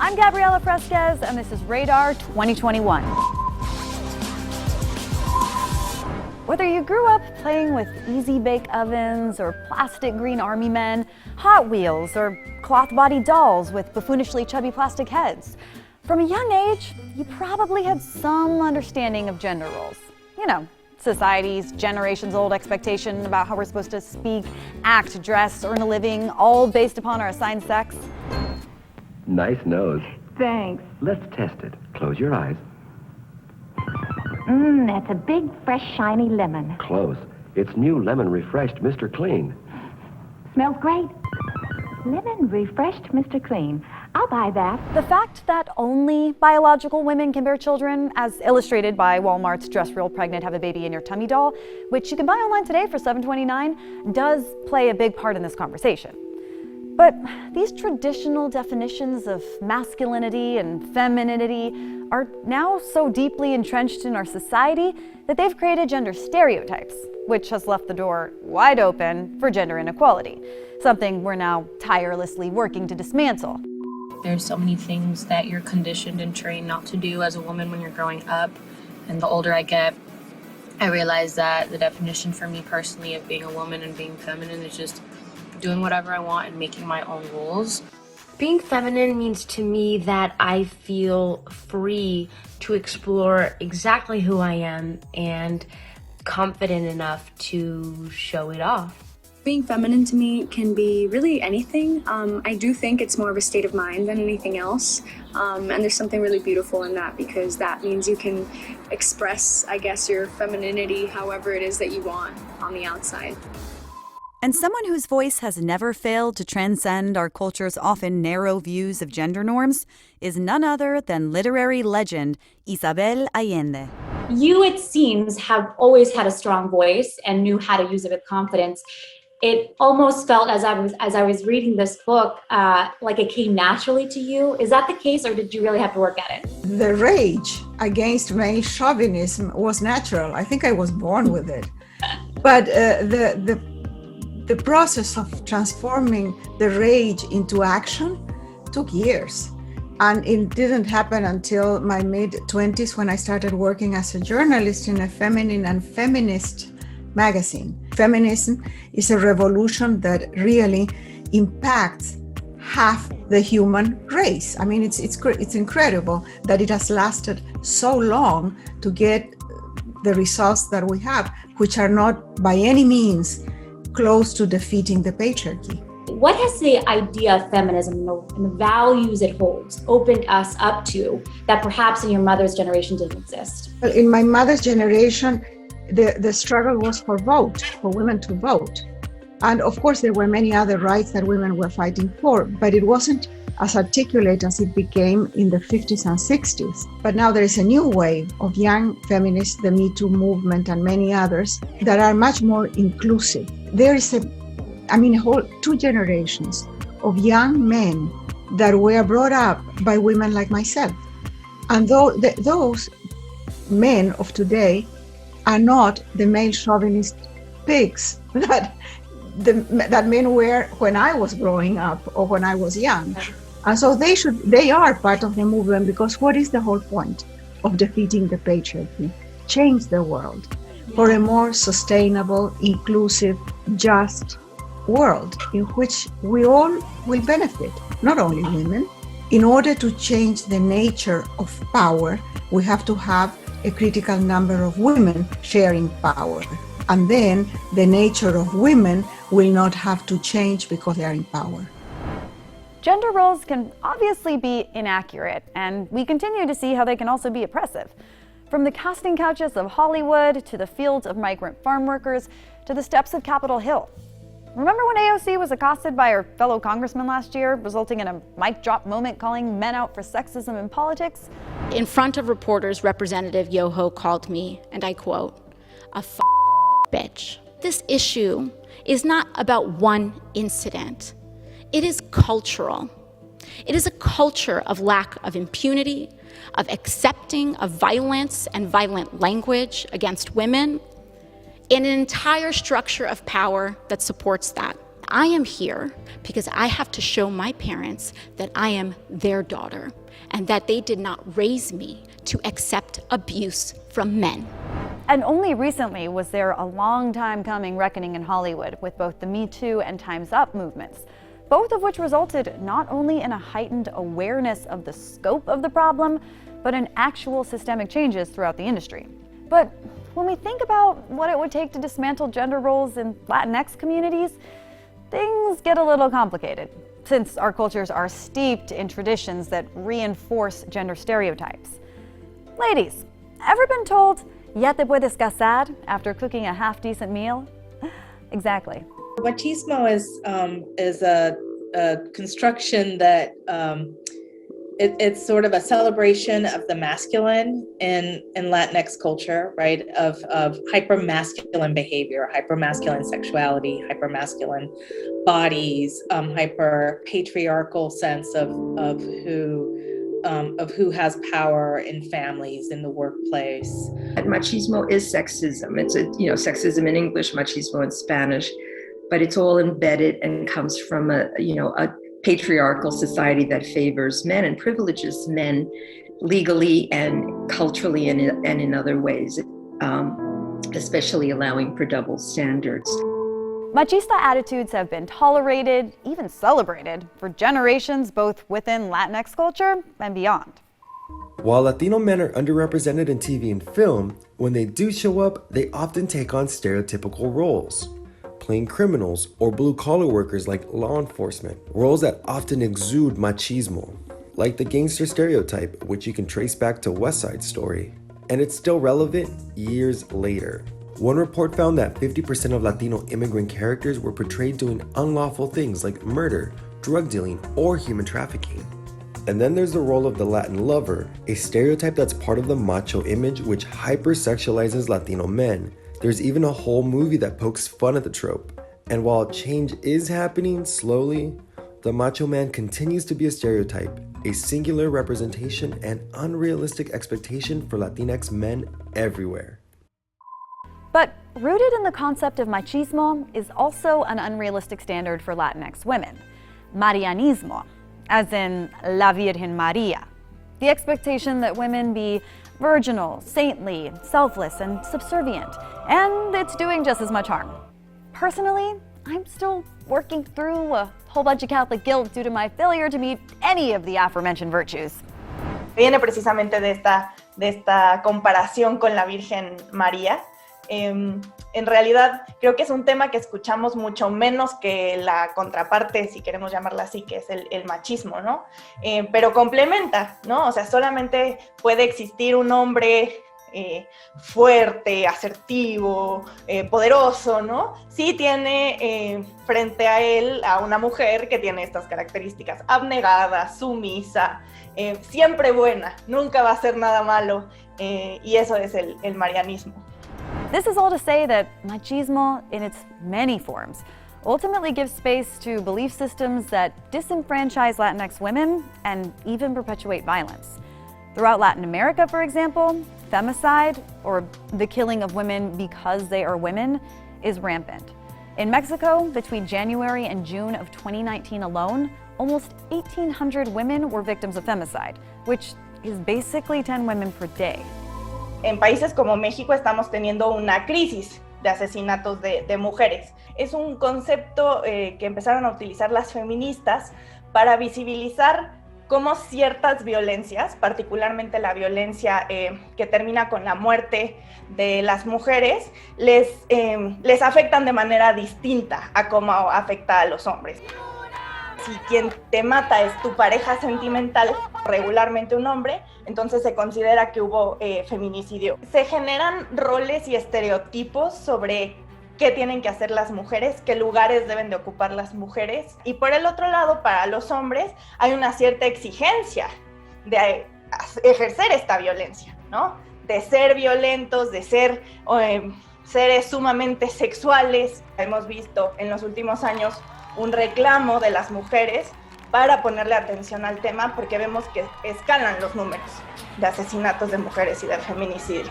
I'm Gabriela Fresquez, and this is Radar 2021. Whether you grew up playing with easy bake ovens or plastic green army men, Hot Wheels, or cloth-bodied dolls with buffoonishly chubby plastic heads, from a young age, you probably had some understanding of gender roles. You know, society's generations-old expectation about how we're supposed to speak, act, dress, earn a living, all based upon our assigned sex. Nice nose. Thanks. Let's test it. Close your eyes. That's a big, fresh, shiny lemon. Close. It's new lemon refreshed Mr. Clean. Smells great. Lemon refreshed Mr. Clean. I'll buy that. The fact that only biological women can bear children, as illustrated by Walmart's Dress Real Pregnant Have a Baby in Your Tummy doll, which you can buy online today for $7.29, does play a big part in this conversation. But these traditional definitions of masculinity and femininity are now so deeply entrenched in our society that they've created gender stereotypes, which has left the door wide open for gender inequality, something we're now tirelessly working to dismantle. There's so many things that you're conditioned and trained not to do as a woman when you're growing up. And the older I get, I realize that the definition for me personally of being a woman and being feminine is just doing whatever I want and making my own rules. Being feminine means to me that I feel free to explore exactly who I am and confident enough to show it off. Being feminine to me can be really anything. I do think it's more of a state of mind than anything else. And there's something really beautiful in that because that means you can express, I guess, your femininity however it is that you want on the outside. And someone whose voice has never failed to transcend our culture's often narrow views of gender norms is none other than literary legend Isabel Allende. You, it seems, have always had a strong voice and knew how to use it with confidence. It almost felt as I was reading this book, like it came naturally to you. Is that the case, or did you really have to work at it? The rage against male chauvinism was natural. I think I was born with it. But the process of transforming the rage into action took years. And it didn't happen until my mid-20s when I started working as a journalist in a feminine and feminist magazine. Feminism is a revolution that really impacts half the human race. I mean, it's incredible that it has lasted so long to get the results that we have, which are not by any means close to defeating the patriarchy. What has the idea of feminism and the values it holds opened us up to that perhaps in your mother's generation didn't exist? Well, in my mother's generation, the struggle was for women to vote. And of course, there were many other rights that women were fighting for, but it wasn't as articulate as it became in the 50s and 60s. But now there is a new wave of young feminists, the Me Too movement and many others, that are much more inclusive. There is a whole 2 generations of young men that were brought up by women like myself. And those men of today are not the male chauvinist pigs that men were when I was growing up or when I was young. And so they are part of the movement, because what is the whole point of defeating the patriarchy? Change the world for a more sustainable, inclusive, just world in which we all will benefit, not only women. In order to change the nature of power, we have to have a critical number of women sharing power. And then the nature of women will not have to change because they are in power. Gender roles can obviously be inaccurate, and we continue to see how they can also be oppressive. From the casting couches of Hollywood, to the fields of migrant farm workers, to the steps of Capitol Hill. Remember when AOC was accosted by her fellow congressman last year, resulting in a mic drop moment calling men out for sexism in politics? In front of reporters, Representative Yoho called me, and I quote, a bitch. This issue is not about one incident. It is cultural. It is a culture of lack of impunity, of accepting of violence and violent language against women, and an entire structure of power that supports that. I am here because I have to show my parents that I am their daughter and that they did not raise me to accept abuse from men. And only recently was there a long time coming reckoning in Hollywood with both the Me Too and Time's Up movements, both of which resulted not only in a heightened awareness of the scope of the problem, but in actual systemic changes throughout the industry. But when we think about what it would take to dismantle gender roles in Latinx communities, things get a little complicated, since our cultures are steeped in traditions that reinforce gender stereotypes. Ladies, ever been told, "Ya te puedes casar," after cooking a half-decent meal? Exactly. Machismo is a construction that it's sort of a celebration of the masculine in Latinx culture, right? Of hyper-masculine behavior, hyper-masculine sexuality, hyper-masculine bodies, hyper-patriarchal sense of who has power in families, in the workplace. And machismo is sexism. It's sexism in English, machismo in Spanish, but it's all embedded and comes from a patriarchal society that favors men and privileges men legally and culturally and in other ways, especially allowing for double standards. Machista attitudes have been tolerated, even celebrated, for generations both within Latinx culture and beyond. While Latino men are underrepresented in TV and film, when they do show up, they often take on stereotypical roles. Playing criminals or blue-collar workers like law enforcement, roles that often exude machismo, like the gangster stereotype, which you can trace back to West Side Story. And it's still relevant years later. One report found that 50% of Latino immigrant characters were portrayed doing unlawful things like murder, drug dealing, or human trafficking. And then there's the role of the Latin lover, a stereotype that's part of the macho image which hypersexualizes Latino men. There's even a whole movie that pokes fun at the trope. And while change is happening slowly, the macho man continues to be a stereotype, a singular representation and unrealistic expectation for Latinx men everywhere. But rooted in the concept of machismo is also an unrealistic standard for Latinx women, marianismo, as in La Virgen María. The expectation that women be virginal, saintly, selfless, and subservient, and it's doing just as much harm. Personally, I'm still working through a whole bunch of Catholic guilt due to my failure to meet any of the aforementioned virtues. Viene precisamente de esta comparación con la Virgen María. En realidad creo que es un tema que escuchamos mucho menos que la contraparte, si queremos llamarla así, que es el machismo, ¿no? Pero complementa, ¿no? O sea, solamente puede existir un hombre fuerte, asertivo, poderoso, ¿no? Sí tiene frente a él a una mujer que tiene estas características: abnegada, sumisa, siempre buena, nunca va a hacer nada malo, y eso es el marianismo. This is all to say that machismo, in its many forms, ultimately gives space to belief systems that disenfranchise Latinx women and even perpetuate violence. Throughout Latin America, for example, femicide, or the killing of women because they are women, is rampant. In Mexico, between January and June of 2019 alone, almost 1,800 women were victims of femicide, which is basically 10 women per day. En países como México estamos teniendo una crisis de asesinatos de mujeres. Es un concepto que empezaron a utilizar las feministas para visibilizar cómo ciertas violencias, particularmente la violencia que termina con la muerte de las mujeres, les afectan de manera distinta a cómo afecta a los hombres. Si quien te mata es tu pareja sentimental, regularmente un hombre, entonces se considera que hubo feminicidio. Se generan roles y estereotipos sobre qué tienen que hacer las mujeres, qué lugares deben de ocupar las mujeres. Y por el otro lado, para los hombres, hay una cierta exigencia de ejercer esta violencia, ¿no? De ser violentos, de ser seres sumamente sexuales. Hemos visto en los últimos años un reclamo de las mujeres para ponerle atención al tema, porque vemos que escalan los números de asesinatos de mujeres y de feminicidio.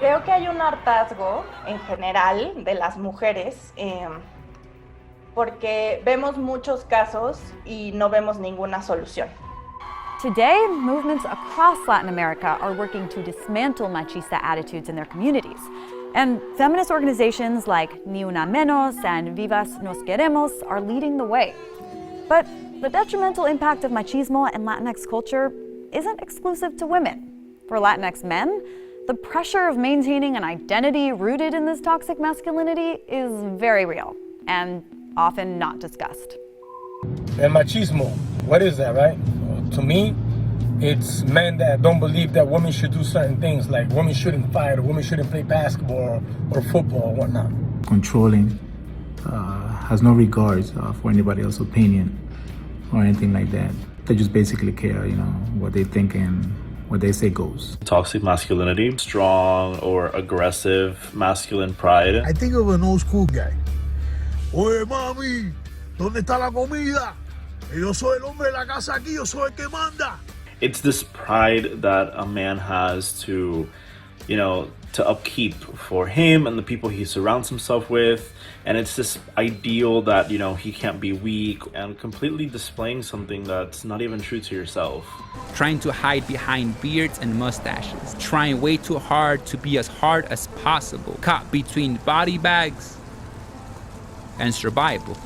Creo que hay un hartazgo en general de las mujeres porque vemos muchos casos y no vemos ninguna solución. Today, movements across Latin America are working to dismantle machista attitudes in their communities. And feminist organizations like Ni Una Menos and Vivas Nos Queremos are leading the way. But the detrimental impact of machismo and Latinx culture isn't exclusive to women. For Latinx men, the pressure of maintaining an identity rooted in this toxic masculinity is very real and often not discussed. And machismo, what is that, right? To me, it's men that don't believe that women should do certain things, like women shouldn't fight or women shouldn't play basketball or football or whatnot. Controlling, has no regards for anybody else's opinion or anything like that. They just basically care, what they think and what they say goes. Toxic masculinity, strong or aggressive masculine pride. I think of an old school guy. Oye, mami, ¿dónde está la comida? Yo soy el hombre de la casa aquí, yo soy el que manda. It's this pride that a man has to, to upkeep for him and the people he surrounds himself with. And it's this ideal that, he can't be weak, and completely displaying something that's not even true to yourself. Trying to hide behind beards and mustaches. Trying way too hard to be as hard as possible. Caught between body bags and survival.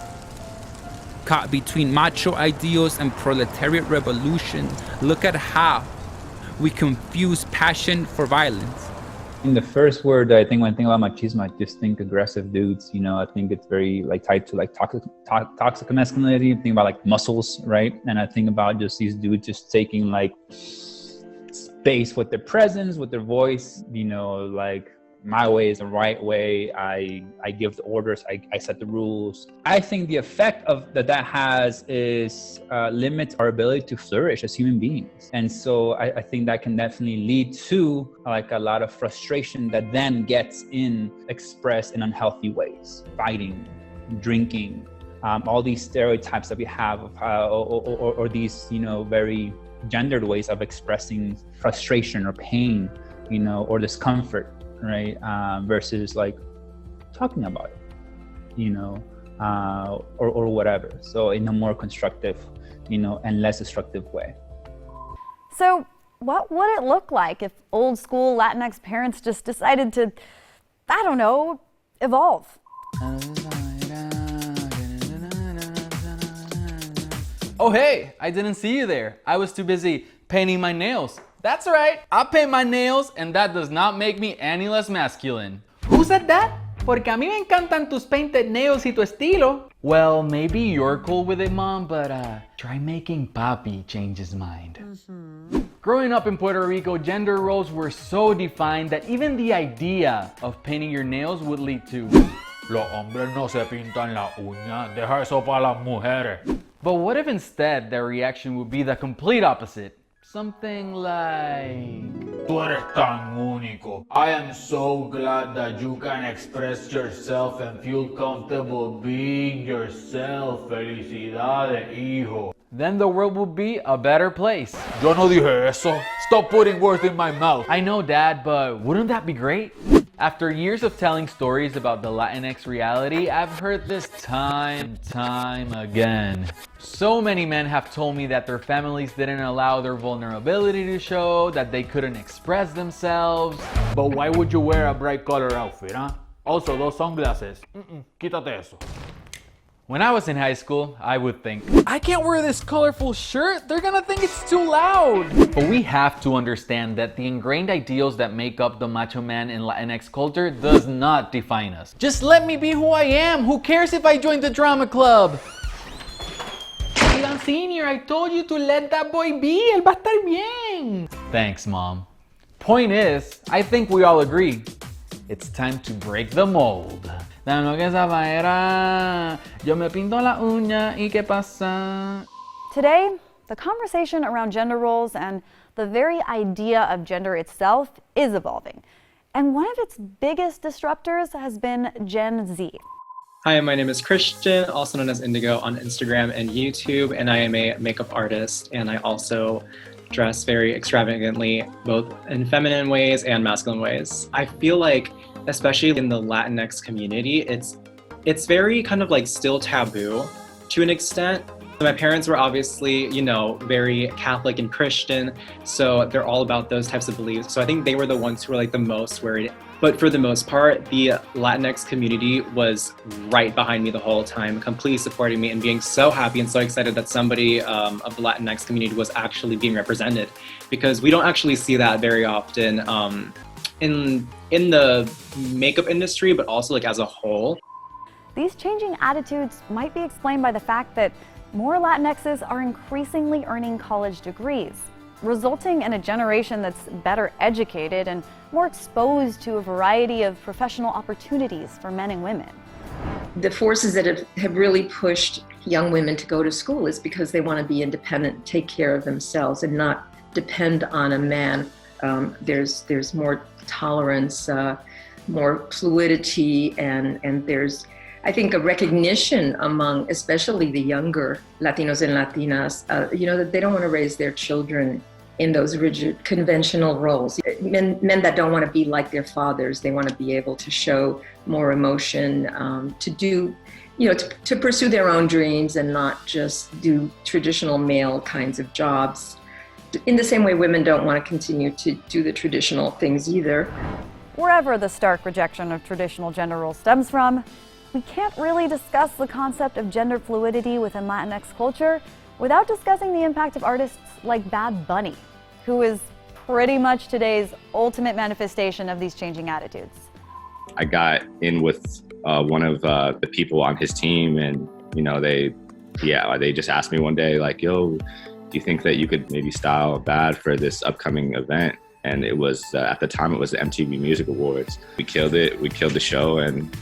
Caught between macho ideals and proletariat revolution. Look at how we confuse passion for violence. In the first word, I think when I think about machismo, I just think aggressive dudes. I think it's very tied to toxic masculinity. I think about muscles, right? And I think about just these dudes just taking space with their presence, with their voice. My way is the right way. I give the orders. I set the rules. I think the effect of that has is limit our ability to flourish as human beings. And so I think that can definitely lead to a lot of frustration that then gets expressed in unhealthy ways. Fighting, drinking, all these stereotypes that we have of how, or these very gendered ways of expressing frustration or pain, or discomfort. Right, versus talking about it, or whatever. So in a more constructive, and less destructive way. So what would it look like if old school Latinx parents just decided to, evolve? Oh hey, I didn't see you there. I was too busy painting my nails. That's right, I paint my nails and that does not make me any less masculine. Who said that? Porque a mí me encantan tus painted nails y tu estilo. Well, maybe you're cool with it, Mom, but try making Papi change his mind. Growing up in Puerto Rico, gender roles were so defined that even the idea of painting your nails would lead to los hombres no se pintan la uña, deja eso para las mujeres. But what if instead their reaction would be the complete opposite? Something like, Tú eres tan único. I am so glad that you can express yourself and feel comfortable being yourself. Felicidades, hijo. Then the world would be a better place. Yo no dije eso. Stop putting words in my mouth. I know, Dad, but wouldn't that be great? After years of telling stories about the Latinx reality, I've heard this time again. So many men have told me that their families didn't allow their vulnerability to show, that they couldn't express themselves. But why would you wear a bright color outfit, huh? Also, those sunglasses. Quítate eso. When I was in high school, I would think, I can't wear this colorful shirt, they're gonna think it's too loud. But we have to understand that the ingrained ideals that make up the macho man in Latinx culture does not define us. Just let me be who I am, who cares if I join the drama club? Ivan Senior, I told you to let that boy be, él va a estar bien. Thanks, Mom. Point is, I think we all agree, it's time to break the mold. Today, the conversation around gender roles and the very idea of gender itself is evolving. And one of its biggest disruptors has been Gen Z. Hi, my name is Christian, also known as Indigo on Instagram and YouTube, and I am a makeup artist, and I also dress very extravagantly, both in feminine ways and masculine ways. I feel like, especially in the Latinx community, it's it's very kind of like still taboo to an extent. My parents were obviously, you know, very Catholic and Christian, so they're all about those types of beliefs. So I think they were the ones who were like the most worried. But for the most part, the Latinx community was right behind me the whole time, completely supporting me and being so happy and so excited that somebody of the Latinx community was actually being represented, because we don't actually see that very often in the makeup industry, but also like as a whole. These changing attitudes might be explained by the fact that more Latinxs are increasingly earning college degrees, resulting in a generation that's better educated and more exposed to a variety of professional opportunities for men and women. The forces that have really pushed young women to go to school is because they want to be independent, take care of themselves, and not depend on a man. There's more tolerance, more fluidity, and there's, I think, a recognition among especially the younger Latinos and Latinas, that they don't want to raise their children in those rigid conventional roles. Men that don't want to be like their fathers, they want to be able to show more emotion, to do, to pursue their own dreams and not just do traditional male kinds of jobs. In the same way, women don't want to continue to do the traditional things either. Wherever the stark rejection of traditional gender roles stems from, we can't really discuss the concept of gender fluidity within Latinx culture without discussing the impact of artists like Bad Bunny, who is pretty much today's ultimate manifestation of these changing attitudes. I got in with one of the people on his team, and they just asked me one day, like, "Yo, do you think that you could maybe style Bad for this upcoming event?" And it was at the time it was the MTV Music Awards. We killed it. We killed the show, and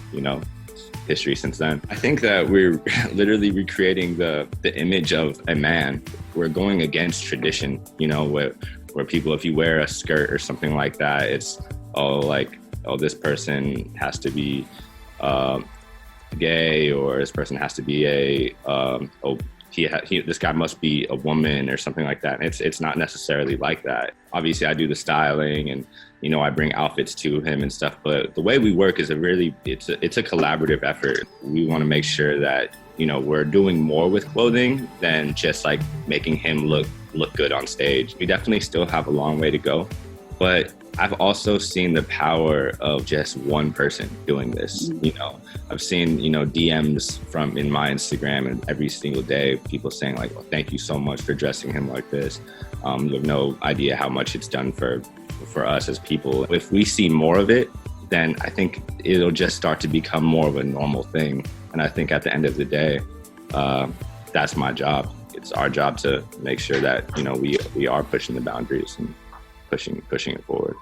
history since then. I think that we're literally recreating the image of a man. We're going against tradition, where people, if you wear a skirt or something like that, it's this person has to be gay, or this person has to be this guy must be a woman or something like that. And it's not necessarily like that. Obviously, I do the styling and I bring outfits to him and stuff. But the way we work is it's a collaborative effort. We want to make sure that we're doing more with clothing than just like making him look good on stage. We definitely still have a long way to go, but I've also seen the power of just one person doing this. I've seen, DMs in my Instagram, and every single day people saying like, "Oh, thank you so much for dressing him like this." You have no idea how much it's done for us as people. If we see more of it, then I think it'll just start to become more of a normal thing. And I think at the end of the day, that's my job. It's our job to make sure that, we are pushing the boundaries and pushing it forward.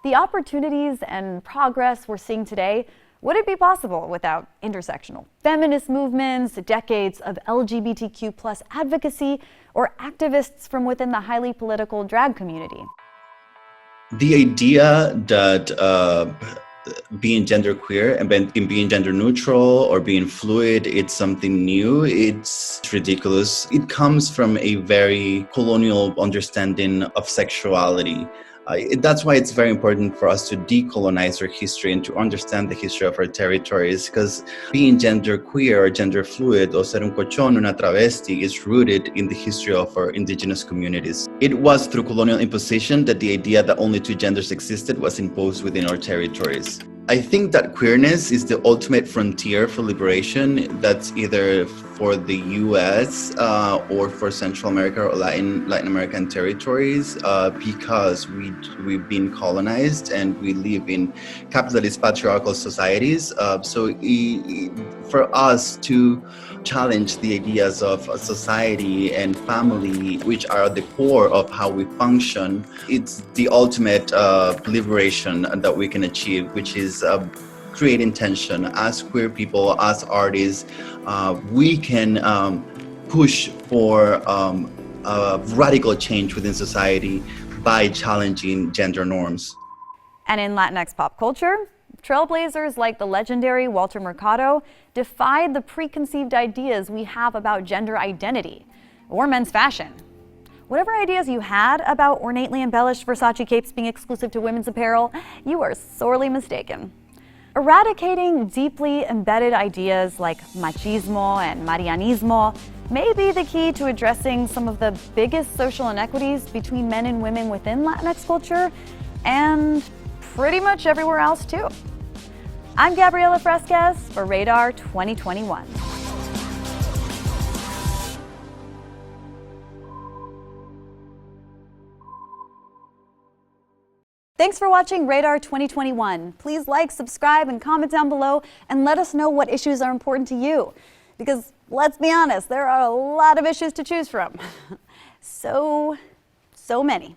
The opportunities and progress we're seeing today wouldn't be possible without intersectional feminist movements, decades of LGBTQ plus advocacy, or activists from within the highly political drag community. The idea that being genderqueer and being gender neutral or being fluid, it's something new, it's ridiculous. It comes from a very colonial understanding of sexuality. That's why it's very important for us to decolonize our history and to understand the history of our territories, because being genderqueer or gender fluid, or ser un cochón, una travesti, is rooted in the history of our indigenous communities. It was through colonial imposition that the idea that only two genders existed was imposed within our territories. I think that queerness is the ultimate frontier for liberation. That's either for the US or for Central America or Latin American territories, because we've been colonized and we live in capitalist patriarchal societies. So for us to challenge the ideas of society and family, which are at the core of how we function, it's the ultimate liberation that we can achieve, which is creating tension. As queer people, as artists, we can push for a radical change within society by challenging gender norms. And in Latinx pop culture, trailblazers like the legendary Walter Mercado defied the preconceived ideas we have about gender identity or men's fashion. Whatever ideas you had about ornately embellished Versace capes being exclusive to women's apparel, you are sorely mistaken. Eradicating deeply embedded ideas like machismo and marianismo may be the key to addressing some of the biggest social inequities between men and women within Latinx culture and pretty much everywhere else too. I'm Gabriela Fresquez for Radar 2021. Thanks for watching Radar 2021. Please like, subscribe, and comment down below and let us know what issues are important to you. Because let's be honest, there are a lot of issues to choose from. So many.